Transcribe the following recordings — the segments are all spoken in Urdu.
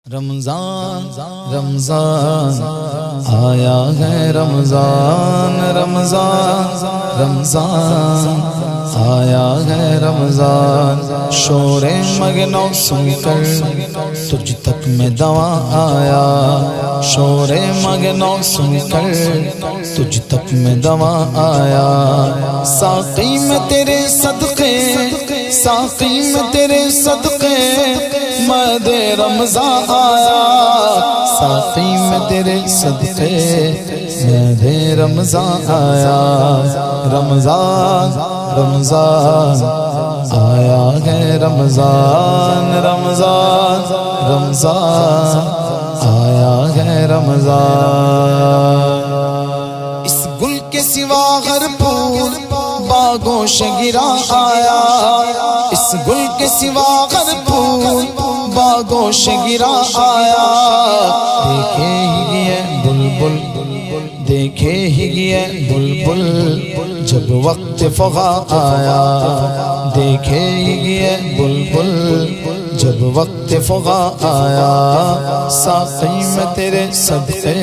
رمضان رمضان آیا ہے رمضان رمضان رمضان آیا ہے رمضان شور مگنو سن کر تجھ تک میں دوا آیا شور مگنو سن کر تجھ تک میں دوا آیا ساقی میں تیرے صدقے ساقی میں تیرے صدقے مد رمضان آیا ساقی میں تیرے صدقے مد رمضان آیا رمضان رمضان آیا ہے رمضان رمضان رمضان آیا ہے رمضان اس گل کے سوا ہر پھول باغوش گرا آیا اس گل کے سوا ہر پھول باغوش گرا آیا دیکھے ہی گیا بلبل دیکھے ہی گیا بلبل جب وقت فغا آیا دیکھے ہی گیا بلبل جب وقت فغا آیا ساقی میں تیرے صدقے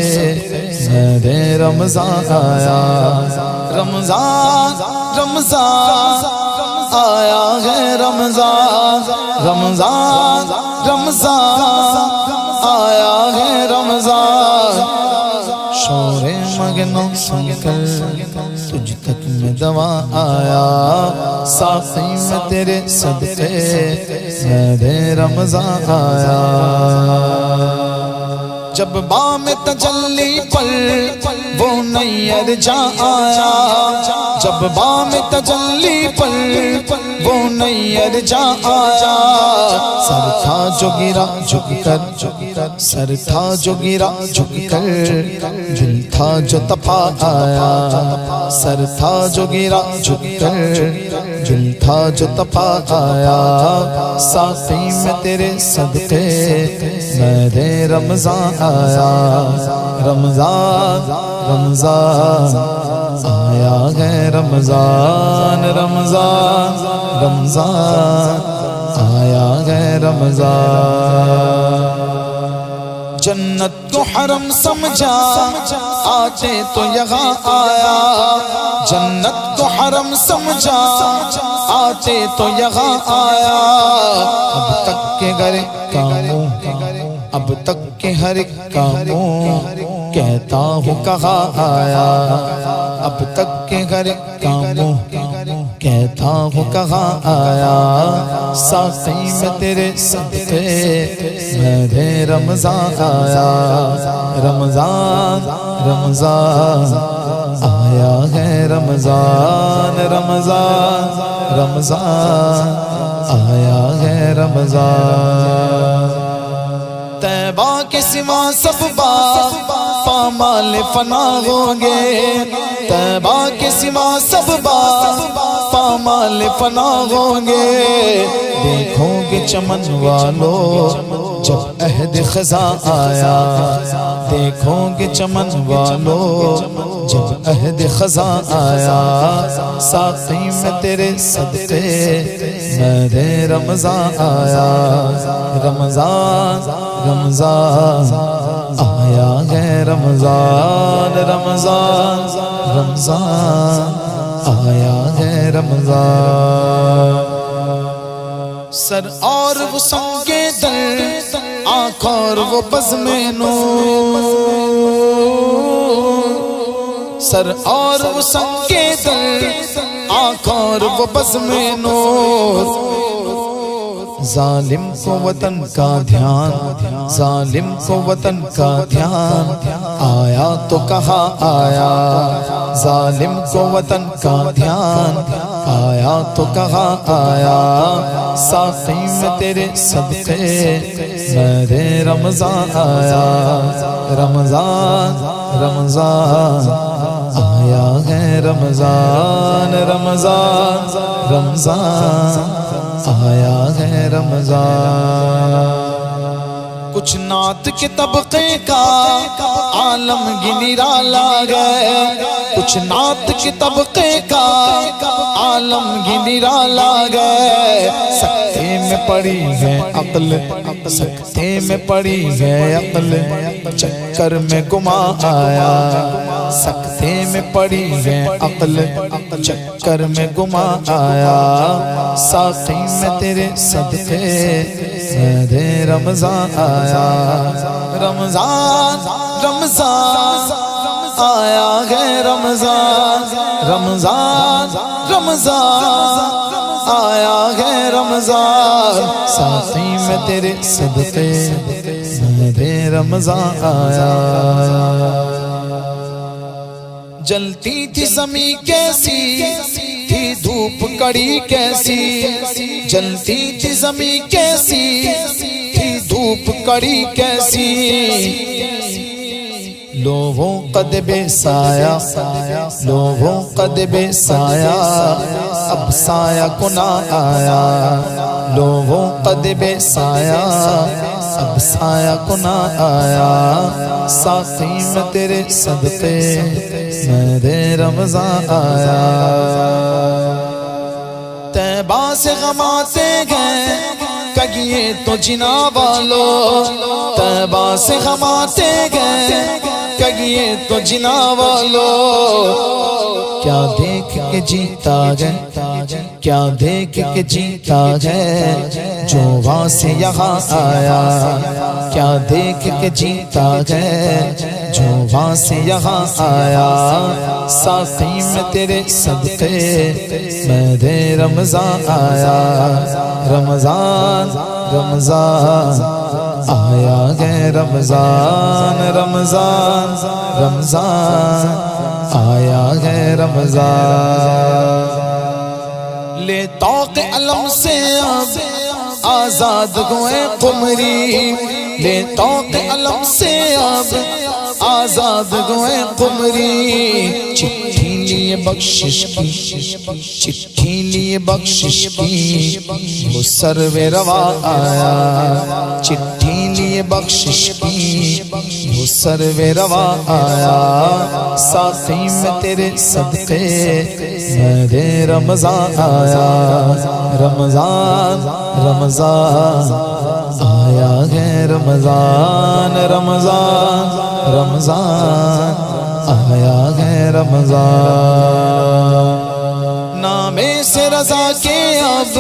میرے رمضان آیا رمضان رمضان آیا ہے رمضان رمضان رمضان آیا ہے رمضان شور مگنو سن کر تجھ تک میں دوا آیا ساقی میں تیرے صدقے میرے رمضان آیا جب بام تجلی پر وہ نیر جا آیا جب بام تجلی پر وہ نیر جا آیا سر تھا جو گرا جھک کر سر تھا جو گرا جھک کر دل تھا جو تپا آیا سر تھا جو گرا جھک کر دل تھا جو تپا آیا ساقی میں تیرے صدقے میرے رمضان آیا رمضان رمضان آیا ہے رمضان رمضان رمضان آیا ہے رمضان جنت کو حرم سمجھا آتے تو یہاں آیا جنت کو حرم سمجھا آتے تو یہاں آیا اب تک کے گھر کاموں اب تک کے ہر کاموں کہتا ہوں کہاں آیا اب تک کے گھر کاموں کہتا ہوں کہاں آیا ساقی میں تیرے صدقے میرے رمضان آیا رمضان رمضان آیا ہے رمضان رمضان رمضان آیا ہے رمضان طیبہ کے سوا سب باغ پامال فنا ہوں گے طیبہ کے سوا سب باغ پامال فنا ہوں گے دیکھو گے چمن والو جب عہد خزاں آیا دیکھو گے چمن والو جب عہد خزاں آیا ساقی میں تیرے صدقے میرے رمضان آیا رمضان رمضان آیا ہے رمضان رمضان رمضان آیا ہے رمضان سر اور وہ سنگے در آنکھ اور وہ بزم نور سر اور وہ سنگے در آنکھ اور وہ بزم نور ظالم کو وطن کا دھیان ظالم کو وطن کا دھیان آیا تو کہاں آیا ظالم کو وطن کا دھیان آیا تو کہاں آیا ساقی میں تیرے صدقے میرے رمضان آیا رمضان رمضان آیا ہے رمضان رمضان رمضان آیا ہے رمضان کچھ نعت کے طبقے کا عالم نرالا گئے، کچھ نعت کے طبقے کا عالم نرالا گئے، سکتے میں پڑی ہے عقل، سکتے میں پڑی ہے عقل، چکر میں گما آیا، سکتے میں پڑی ہے عقل، چکر میں گما آیا، ساقی میں تیرے صدقے میرے رمضان آیا، رمضان رمضان آیا ہے رمضان، رمضان رمضان آیا ہے رمضان، ساقی میں تیرے صدقے میرے رمضان آیا۔ جلتی تھی زمین کیسی تھی دھوپ کڑی کیسی، جلتی تھی زمین کیسی تھی دھوپ کڑی کیسی، لوگوں قد بے سایہ، لوگوں قد بے سایہ، اب سایہ کنا آیا، لوگوں قد بے سایہ، اب سایہ کنا آیا، ساقی میں تیرے صدقے میرے رمضان آیا۔ طیبہ سے غم آتے گئے کگیے تو جنا والو، طیبہ سے غم آتے گئے کگیے تو جنا والو، کیا دیکھ کے جیتا گئے، کیا دیکھ کے جیتا گئے جو وہاں سے یہاں آیا، کیا دیکھ کے جیتا گئے جو وہاں سے یہاں آیا، ساقی میں تیرے صدقے میرے رمضان آیا، رمضان رمضان آیا ہے رمضان، رمضان رمضان آیا ہے رمضان، لے توق علم سے اب آزاد ہوئے قمری، لے توق علم سے اب آزاد ہوئے قمری، چٹھی لیے بخشش کی، چٹھی لیے بخشش کی، وہ سرو روا آیا، چٹھی لیے بخشش کی، وہ سرو روا آیا، ساقی میں تیرے صدقے میرے رمضان آیا، رمضان رمضان آیا ہے رمضان، رمضان رمضان آیا ہے رمضان، نامے سے رضا کے اب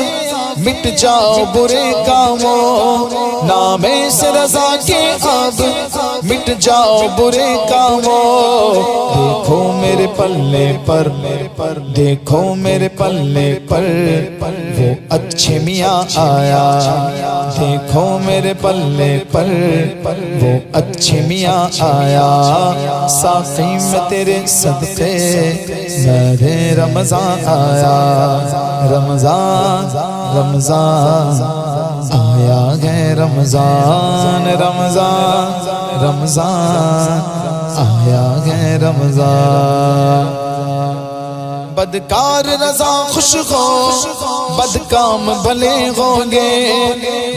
مٹ جاؤ برے کاموں، نامے سے رضا کے اب مٹ جاؤ برے کاموں، دیکھو میرے پلے پر، دیکھو میرے پلے پر وہ اچھے میاں آیا، دیکھو میرے پلے پر وہ اچھے میاں آیا، ساقی میں تیرے صدقے میرے رمضان آیا، رمضان رمضان آیا ہے رمضان، رمضان رمضان آیا ہے رمضان، بدکار رضا خوش ہو بدکام بھلے ہوں گے،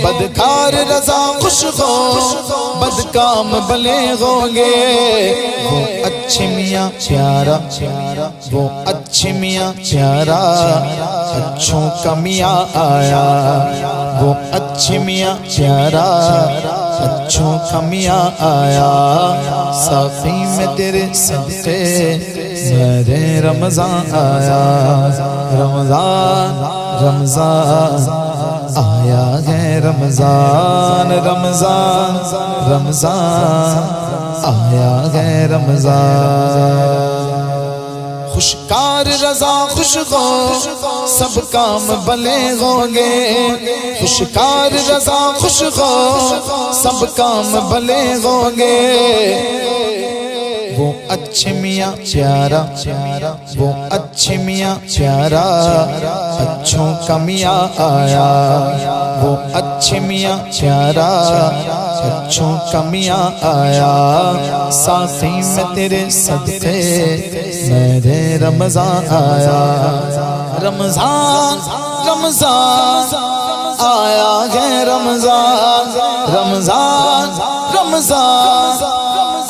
بدکار رضا خوش ہو بدکام بھلے ہوں گے، وہ اچھے میاں پیارا، وہ اچھے میاں پیارا اچھوں کا میاں آیا، وہ اچھے میاں پیارا اچھوں کا میاں آیا، ساقی میں تیرے صدقے میرے رمضان آیا، رمضان رمضان آیا ہے رمضان، رمضان رمضان آیا ہے رمضان، خوشکار رضا خوش ہو سب کام بھلے ہوں گے، خوشکار رضا خوش ہو سب کام بھلے ہوں گے، وہ اچھے میاں پیارا، وہ اچھے میاں پیارا اچھوں کا میاں آیا، وہ اچھے میاں پیارا اچھوں کا میاں آیا، ساقی میں تیرے صدقے میرے رمضان آیا، رمضان رمضان آیا ہے رمضان رمضان رمضان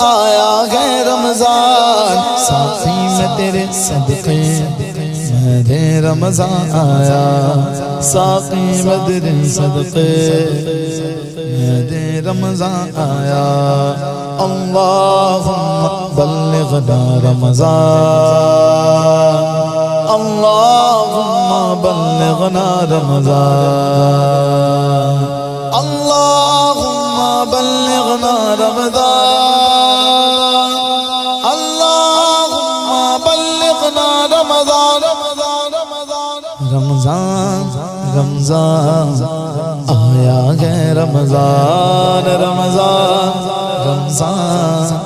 آیا ہے رمضان ساقی میں تیرے صدقے میرے رمضان آیا ساقی میں تیرے صدقے میرے رمضان آیا اللہم بلغنا رمضان اللہم بلغنا رمضان اللہم بلغنا رمضان اللہم بلغنا رمضان رمضان رمضان آیا ہے رمضان رمضان رمضان